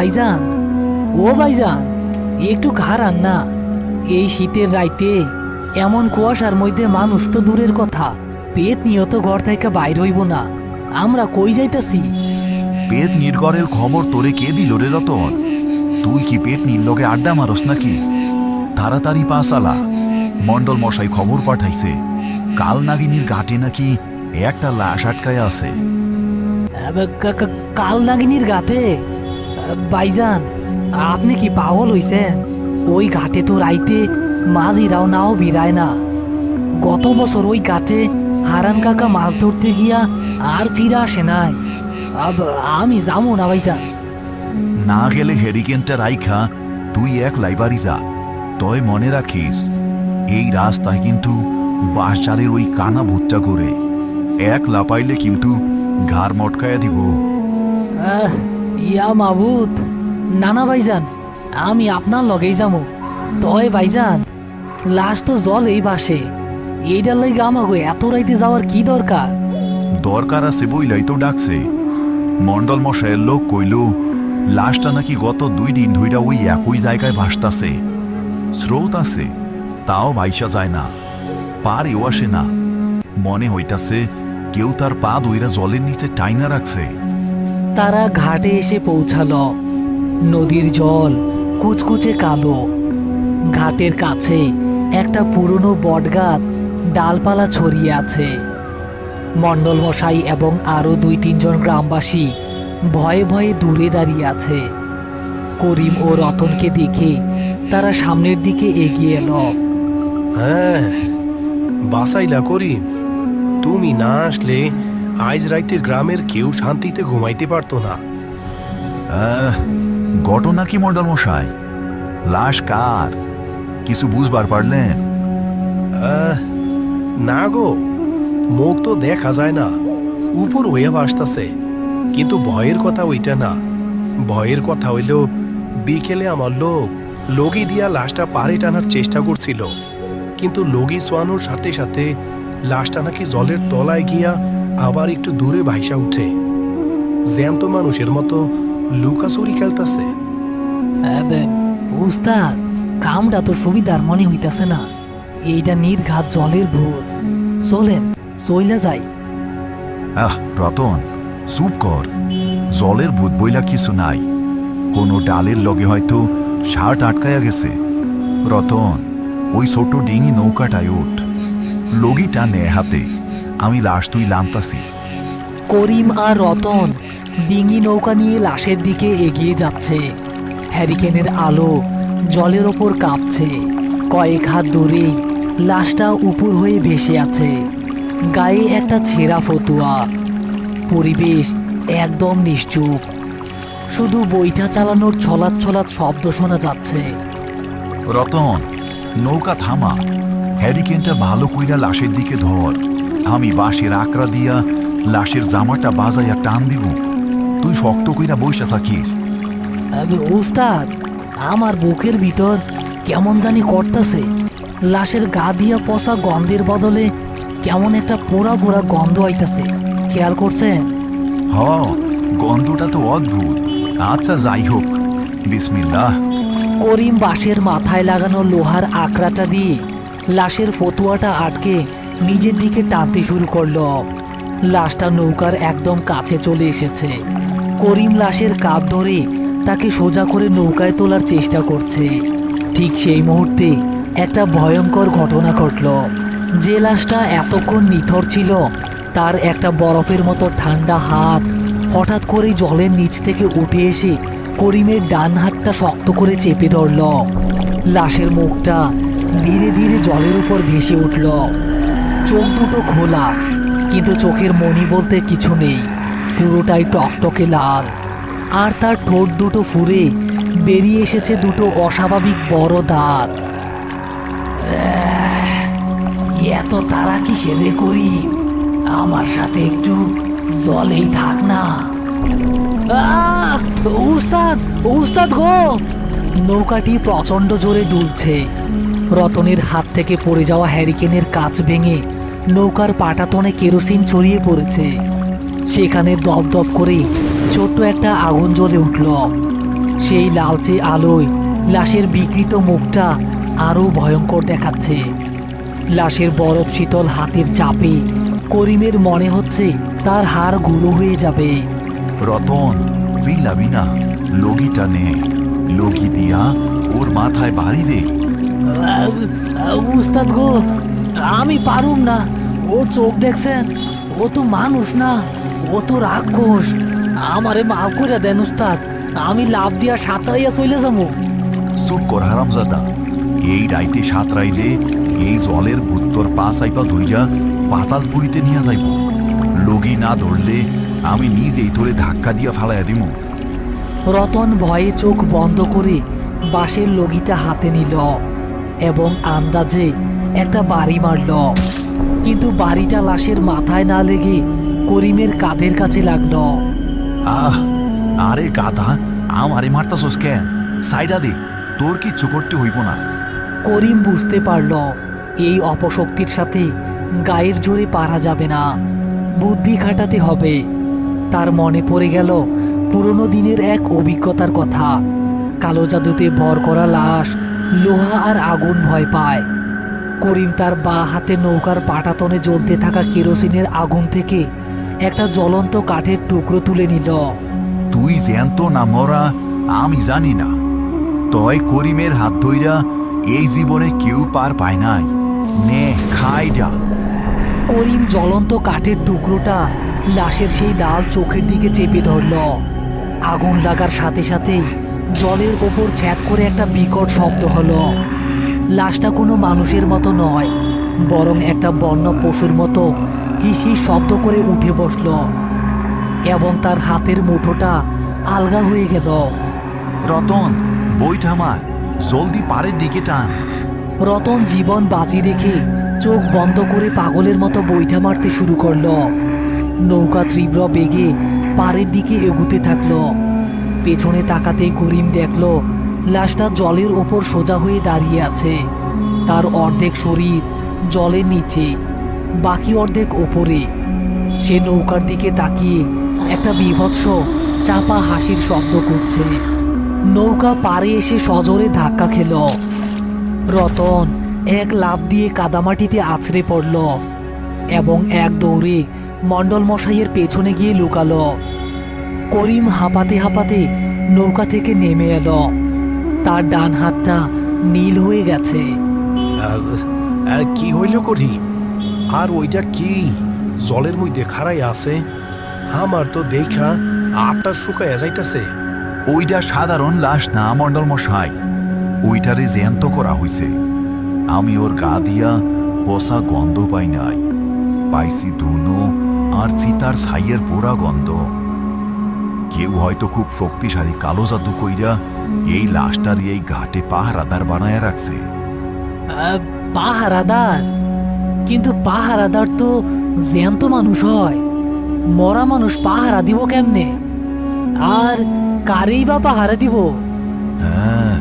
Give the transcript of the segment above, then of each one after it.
ভাইজান, ও ভাইজান, একটু খারান না। এই শীতের রাইতে এমন কুয়াশার মধ্যে মানুষ তো দূরের কথা, পেট নিয়ে তো ঘর থেকে বাইর হইব না। আমরা কই যাইতাছি? পেট নির্গরের খবর তোরে কে দিল রে রতন? তুই কি পেট নীর লগে আড্ডা মারস নাকি? তাড়াতাড়ি পাসালা, মন্ডল মশাই খবর পাঠাইছে কাল নাগিনীর ঘাটে নাকি একটা লাশ আটকায় আছে। কাল নাগিনীর ঘাটে? ভাইজান, আপনি কি পাগল হইছেন? ওই ঘাটে তো রাইতে মাঝিরাও নাও বিরায় না। গত বছর ওই ঘাটে হারান কাকা মাছ ধরতে গিয়া আর ফিরে আসে নাই। আমি যাবো না ভাইজান। না গেলে হেরিকেনটা রাইখা তুই এক লাইবারি যা। তয় মনে রাখিস, এই রাস্তায় কিন্তু বাঁশঝাড়ের ওই কানা ভুট্টা করে এক লাপাইলে কিন্তু ঘাড় মটকায়া দিব। ইয়া মাবুত, নানা ভাইজান, আমি আপনার লগেই যাবো। তয় ভাইজান, লাশ তো জলেই ভাসে, এইটার লাগে আমাকে এত রাইতে যাওয়ার কি দরকার? দরকার আছে বইলাই তো ডাকছে। মন্ডল মশাইয়ের লোক কইল লাশটা নাকি গত 2 দিন ধইরা ওই একই জায়গায় ভাসতাছে। স্রোত আছে, তাও ভাইসা যায় না, পারেও আসে না। মনে হইতাছে কেউ তার পা দইরা জলের নিচে টাইনা রাখছে। তারা ঘাটে এসে পৌঁছালো। নদীর জল কুচকুচে কালো। ঘাটের কাছে একটা পুরনো বটগাছ ডালপালা ছড়িয়ে আছে। মণ্ডল মশাই এবং আরো 2-3 জন গ্রামবাসী ভয়ে ভয়ে দূরে দাঁড়িয়ে আছে। করিম ও রতনকে দেখে তারা সামনের দিকে এগিয়ে এলো। হ্যাঁ, বাসাইলা করিম, তুমি না আসলে আজ রাইতে গ্রামের কেউ শান্তিতে ঘুমাইতে পারতো না। ঘটনা কি মন্ডল মশাই? লাশ কার? কিছু বুঝবার পারলেন? না গো, মুখ তো দেখা যায় না, উপর হইয়া ভাসতাছে। কিন্তু ভয়ের কথা ওইটা না। ভয়ের কথা হইল বিকেলে আমার লোক লগি দিয়া লাশটা পাড়ে টানার চেষ্টা করছিল, কিন্তু লগি ছোয়ানোর সাথে সাথে লাশটা নাকি জলের তলায় গিয়া আবার একটু দূরে ভাইসা উঠে, জ্যান্ত মানুষের মতো লুকাচুরি খেলতাছে। উস্তাদ, কামটা তো সুবিধার মনে হইতাছে না। এইটা নির্ঘাত জলের ভূত। চলেন, চইলা যাই। রতন, চুপ কর। জলের ভূত বইলা কিছু নাই। কোনো ডালের লগে হয়তো শার্ট আটকায়া গেছে। রতন, ওই ছোট ডিঙি নৌকাটায় ওঠ, লগিটা নে হাতে, আমি লাশ তুই লামতাছি। করিম আর রতন ডিঙি নৌকা নিয়ে লাশের দিকে এগিয়ে যাচ্ছে। হ্যারিকেনের আলো জলের ওপর কাঁপছে। কয়েক হাত দূরেই লাশটা উপর হয়ে ভেসে আছে, গায়ে একটা ছেঁড়া ফতুয়া। পরিবেশ একদম নিশ্চুপ, শুধু বইটা চালানোর ছলাৎ ছলাৎ শব্দ শোনা যাচ্ছে। রতন, নৌকা থামা, হ্যারিকেনটা ভালো কইরা লাশের দিকে ধর। আমি বাঁশের আকড়া দিয়া লাশের জামাটা বাজাইয়া টান দিব, তুই শক্ত কইরা বইসা থাকিস। উস্তাদ, আমার বুকের ভিতর কেমন জানি করতেছে। লাশের গা দিয়া পচা গন্ধের বদলে কেমন একটা পোড়া পোড়া গন্ধ আইতাছে, খেয়াল করছেন? হ, গন্ধটা তো অদ্ভুত। আচ্ছা যাই হোক, বিসমিল্লাহ। করিম বাঁশের মাথায় লাগানো লোহার আকড়াটা দিয়ে লাশের ফতুয়াটা আটকে নিজের দিকে টানতে শুরু করলো। লাশটা নৌকার একদম কাছে চলে এসেছে। করিম লাশের কাঁধ ধরে তাকে সোজা করে নৌকায় তোলার চেষ্টা করছে। ঠিক সেই মুহূর্তে একটা ভয়ঙ্কর ঘটনা ঘটল। যে লাশটা এতক্ষণ নিথর ছিল, তার একটা বরফের মতো ঠান্ডা হাত হঠাৎ করে জলের নিচ থেকে উঠে এসে করিমের ডান হাতটা শক্ত করে চেপে ধরল। লাশের মুখটা ধীরে ধীরে জলের উপর ভেসে উঠল। চোখ দুটো খোলা, কিন্তু চোখের মণি বলতে কিছু নেই, পুরোটাই টকটকে লাল। আর তার ঠোঁট দুটো ফুঁড়ে বেরিয়ে এসেছে দুটো অস্বাভাবিক বড় দাঁত। এত তারা কি সেরে করি? আমার সাথে একটু জলেই থাক না। উস্তাদ, উস্তাদ গো! নৌকাটি প্রচন্ড জোরে দুলছে। রতনের হাত থেকে পড়ে যাওয়া হ্যারিকেনের কাঁচ ভেঙে নৌকার পাটাতনে কেরোসিন ছড়িয়ে পড়েছে। সেখানে দপদপ করে ছোট্ট একটা আগুন জ্বলে উঠল। সেই লালচে আলোয় লাশের বিকৃত মুখটা আরো ভয়ঙ্কর দেখাচ্ছে। লাশের বরফ শীতল হাতের চাপে করিমের মনে হচ্ছে তার হাড় গুঁড়ো হয়ে যাবে। রতন, ফিরলাবি না, লগিটা নে, লগি দিয়া ওর মাথায় বাড়ি দে। উস্তাদ গো, আমি পারুম না। ও চোখ দেখছেন, ও তো মানুষ না, ও তো রাক্ষস। আমারে মাফ করে দেন উস্তাদ, আমি লাভ দিয়া সাঁতরাইয়া চলে যাবো। চুপ কর হারামজাদা। এই রাইতে সাঁতরাইলে এই জলের ভূত্তর পা চাইপা ধইরা পাতালপুরিতে নিয়ে যাইব। লগি না ধরলে আমি নিজেই তোরে ধাক্কা দিয়া ফালাইয়া দিমু। রতন ভয়ে চোখ বন্ধ করে বাঁশের লগিটা হাতে নিল এবং আন্দাজে একটা বাড়ি মারল। কিন্তু বাড়িটা লাশের মাথায় না লেগে করিমের কাঁধের কাছে লাগলো। আহ, আরে গাধা, আমারে মারতাছস কেন? সাইডা দে, তোর কিচ্ছু করতে হইব না। করিম বুঝতে পারল এই অপশক্তির সাথে গায়ের জোরে পারা যাবে না, বুদ্ধি খাটাতে হবে। তার মনে পড়ে গেল পুরনো দিনের এক অভিজ্ঞতার কথা। কালো জাদুতে ভর করা লাশ লোহা আর আগুন ভয় পায়। করিম তার বাঁ হাতে নৌকার পাটাতনে জ্বলতে থাকা কেরোসিনের আগুন থেকে একটা জ্বলন্ত কাঠের টুকরো তুলে নিল। তুই জ্যান্ত না মরা আমি জানি না, তয় করিমের হাত ধইরা এই জীবনে কেউ পার পায় নাই। নে, খাই যা। করিম জ্বলন্ত কাঠের টুকরোটা লাশের সেই লাল চোখের দিকে চেপে ধরল। আগুন লাগার সাথে সাথেই জলের ওপর ছ্যাদ করে একটা বিকট শব্দ হলো। লাশটা কোনো মানুষের মতো নয়, বরং একটা বন্য পশুর মতো হিসি শব্দ করে উঠে বসল এবং তার হাতের মুঠোটা আলগা হয়ে গেল। রতন, বইটা মার, জলদি পাড়ের দিকে টান। রতন জীবন বাজি রেখে চোখ বন্ধ করে পাগলের মতো বৈঠা মারতে শুরু করলো। নৌকা তীব্র বেগে পাড়ের দিকে এগুতে থাকলো। পেছনে তাকাতে করিম দেখল লাশটা জলের ওপর সোজা হয়ে দাঁড়িয়ে আছে। তার অর্ধেক শরীর জলের নিচে, বাকি অর্ধেক ওপরে। সে নৌকার দিকে তাকিয়ে একটা বীভৎস চাপা হাসির শব্দ করছে। নৌকা পাড়ে এসে সজোরে ধাক্কা খেল। রতন এক লাফ দিয়ে কাদামাটিতে আছড়ে পড়ল এবং এক দৌড়ে মণ্ডল মশাইয়ের পেছনে গিয়ে লুকালো। করিম হাঁপাতে হাঁপাতে নৌকা থেকে নেমে এলো। তার ডান হাতটা নীল হয়ে গেছে। কি হইল করিম? আর ওইটা কি জলের মধ্যে খাড়াই আছে? আমার তো দেখা আটটা শুকাইয়া যাইতাছে। ওইটা সাধারণ লাশ না মণ্ডল মশাই, ওইটারে জ্যান্ত করা হইছে। আমি ওর গা দিয়া পচা গন্ধ পাই নাই, পাইছি ধুনো আর চিতার ছাইয়ের পোড়া গন্ধ। কেউ হয়তো খুব শক্তিশালী কালো জাদু কইরা এই লাশটার এই ঘাটে পাহারাদার বানায় রাখছে। পাহারাদার? কিন্তু পাহারাদার তো জ্যান্ত মানুষ হয়, মরা মানুষ পাহারা দিব কেমনে? আর কারেই বা পাহারা দিব? হ্যাঁ,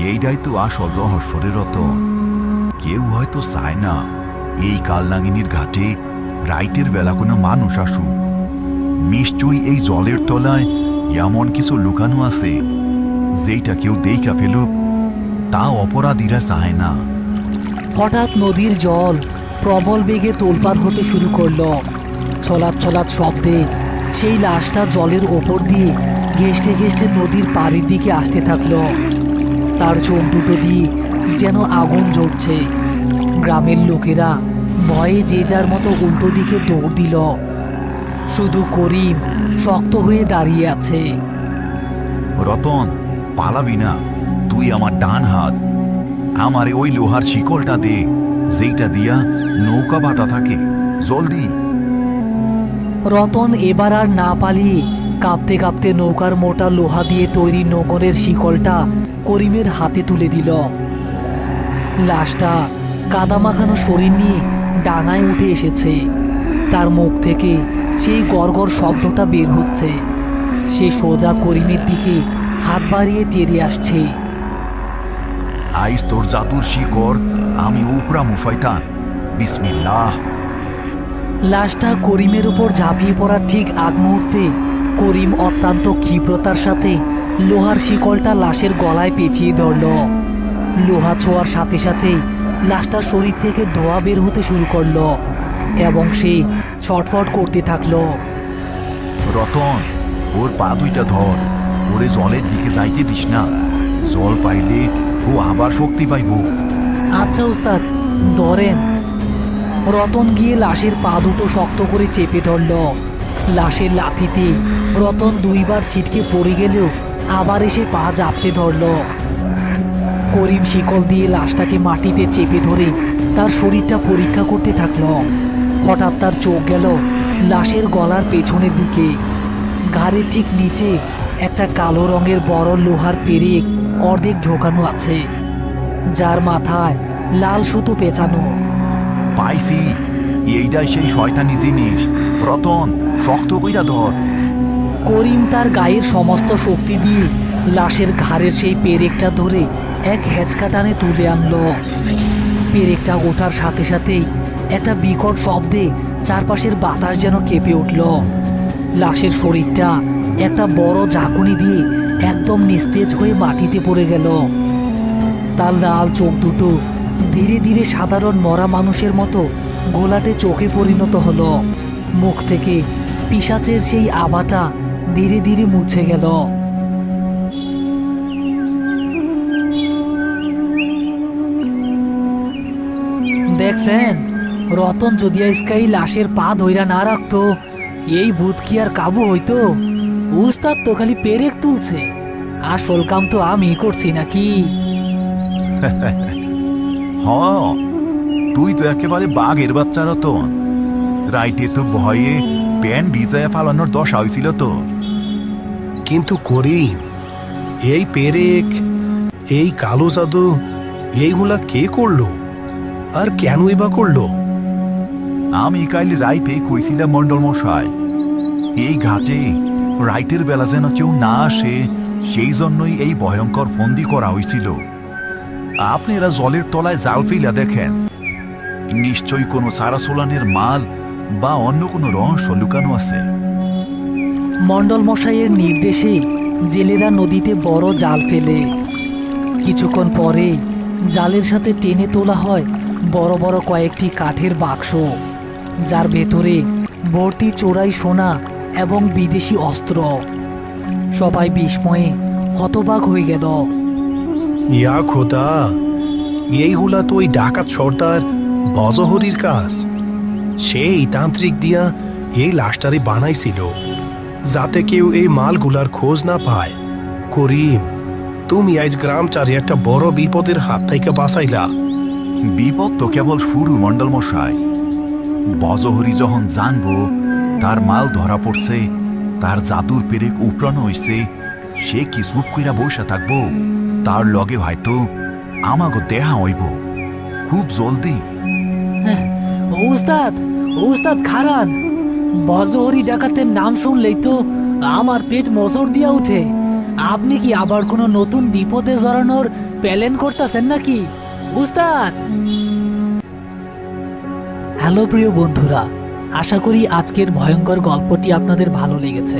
এইটাই তো আসল রহস্যের রতন। কেউ হয়তো চায় না এই কালনাগিনীর ঘাটে রাইতের বেলা কোনো মানুষ আসুক। নিশ্চয়ই এই জলের তলায় এমন কিছু লুকানো আছে যেটা কেউ দেখা ফেলুক, তা অপরাধীরা চায় না। হঠাৎ নদীর জল প্রবল বেগে তোলপাড় হতে শুরু করলো। ছলাৎ ছলাৎ শব্দে সেই লাশটা জলের ওপর দিয়ে ঘেঁষতে ঘেঁষতে নদীর পাড়ের দিকে আসতে থাকলো। তার চোখ দুটো দিয়ে যেন আগুন জ্বলছে। গ্রামের লোকেরা ভয়ে যে যার মতো উল্টো দিকে দৌড় দিল। শুধু করিম শক্ত হয়ে দাঁড়িয়ে আছে। রতন, পালাবি না, তুই আমার ডান হাত। আমারে ওই লোহার শিকলটা দে, যেইটা দিয়া নৌকা বাঁধা থাকে। জলদি। রতন এবার আর না পালিয়ে কাঁপতে কাঁপতে নৌকার মোটা লোহা দিয়ে তৈরি নৌকোনের শিকলটা করিমের হাতে তুলে দিল। লাশটা কাদা মাখানো শরীর নিয়ে ডাঙায় উঠে এসেছে। তার মুখ থেকে সেই গড়গড় শব্দটা বের হচ্ছে। সে সোজা করিমের দিকে হাত বাড়িয়ে তেড়ে আসছে। আইস তোর জাদুর শিকড় আমি উপরা মুফাইতান। বিসমিল্লাহ। লাশটা করিমের উপর ঝাঁপিয়ে পড়ার ঠিক আগ মুহূর্তে করিম অত্যন্ত ক্ষিপ্রতার সাথে লোহার শিকলটা লাশের গলায় পেঁচিয়ে ধরল। লোহা ছোঁয়ার সাথে সাথেই লাশটার শরীর থেকে ধোঁয়া বের হতে শুরু করলো এবং সে ছটফট করতে থাকলো। রতন, ওর পা দুইটা ধর, ওরে জলের দিকে যাইতে দিস না। জল পাইলে ও আবার শক্তি পাইব। আচ্ছা উস্তাদ, ধরেন। রতন গিয়ে লাশের পা দুটো শক্ত করে চেপে ধরল। লাশের লাথিতে রতন দুইবার ছিটকে পড়ে গেলেও আবার এসে পা জাপটে ধরল। করিম শিকল দিয়ে লাশটাকে মাটিতে চেপে ধরে তার শরীরটা পরীক্ষা করতে থাকলো। হঠাৎ তার চোখ গেল লাশের গলার পেছনের দিকে। ঘাড়ের ঠিক নিচে একটা কালো রঙের বড় লোহার পেরেক অর্ধেক ঢোকানো আছে, যার মাথায় লাল সুতো পেঁচানো। পাইছি, এইটাই সেই শয়তানি জিনিস। রতন, শক্ত কইরা ধর। করিম তার গায়ের সমস্ত শক্তি দিয়ে লাশের ঘাড়ের সেই পেরেকটা ধরে এক হেঁচকা টানে তুলে আনলো। পেরেকটা ওঠার সাথে সাথেই একটা বিকট শব্দে চারপাশের বাতাস যেন কেঁপে উঠল। লাশের শরীরটা একটা বড় ঝাঁকুনি দিয়ে একদম নিস্তেজ হয়ে মাটিতে পড়ে গেল। তার লাল চোখ দুটো ধীরে ধীরে সাধারণ মরা মানুষের মতো ঘোলাটে চোখে পরিণত হলো। মুখ থেকে পিশাচের সেই আভাটা ধীরে ধীরে মুছে গেল। দেখছেন, রতন যদি আজকে এই লাশের পা ধইরা না রাখতো, এই ভূত কি আর কাবু হইতো? উস্তাদ তো খালি পেরেক তুলছে, আসল কাম তো আমি করছি নাকি? হ, তুই তো একেবারে বাঘের বাচ্চা রতন। রাইটে তো ভয়ে প্যান ভিজায় ফালানোর দশা হয়েছিল তো। কিন্তু করিম, এই পেরেক, এই কালো জাদু, এইগুলা কে করলো আর কেনই বা করলো? আমি কাল রাইতে কইছিলাম মন্ডল মশাই, এই ঘাটে রাইতের বেলা যেন কেউ না আসে, সেই জন্যই এই ভয়ঙ্কর ফন্দি করা হয়েছিল। আপনারা জলের তলায় জাল ফেলা দেখেন, নিশ্চয়ই কোনো সারাসোলানের মাল বা অন্য কোনো রহস্য লুকানো আছে। মণ্ডল মশাইয়ের নির্দেশে জেলেরা নদীতে বড় জাল ফেলে। কিছুক্ষণ পরে জালের সাথে টেনে তোলা হয় বড় বড় কয়েকটি কাঠের বাক্স, যার ভেতরে ভর্তি চোরাই সোনা এবং বিদেশি অস্ত্র। সবাই বিস্ময়ে হতবাক হয়ে গেল। ইয়া খোদা, এইগুলা তো ওই ডাকাত সর্দার বজহরির কাজ। সেই তান্ত্রিক দিয়া এই লাশটারে বানাইছিল যাতে কেউ এই মালগুলার খোঁজ না পায়। করিম, তুমি আজ গ্রামচারে একটা বড় বিপদের হাত থেকে বাঁচাইলা। বিপদ তো কেবল শুরু মন্ডল মশাই। বজহরি যখন জানবো তার মাল ধরা পড়ছে, তার জাদুর পেরেক উপড়ানো হইছে, সে কি চুপ কইরা বসে থাকবো? তার লগে হয়তো আমাগো দেহা হইব খুব জলদি। উস্তাদ, উস্তাদ খারান, বজহরি ডাকাতের নাম শুনলেই তো আমার পেট মোচড় দিয়া উঠে। আপনি কি আবার কোনো নতুন বিপদে জড়ানোর প্ল্যান করতেছেন নাকি উস্তাদ? হ্যালো প্রিয় বন্ধুরা, আশা করি আজকের ভয়ঙ্কর গল্পটি আপনাদের ভালো লেগেছে।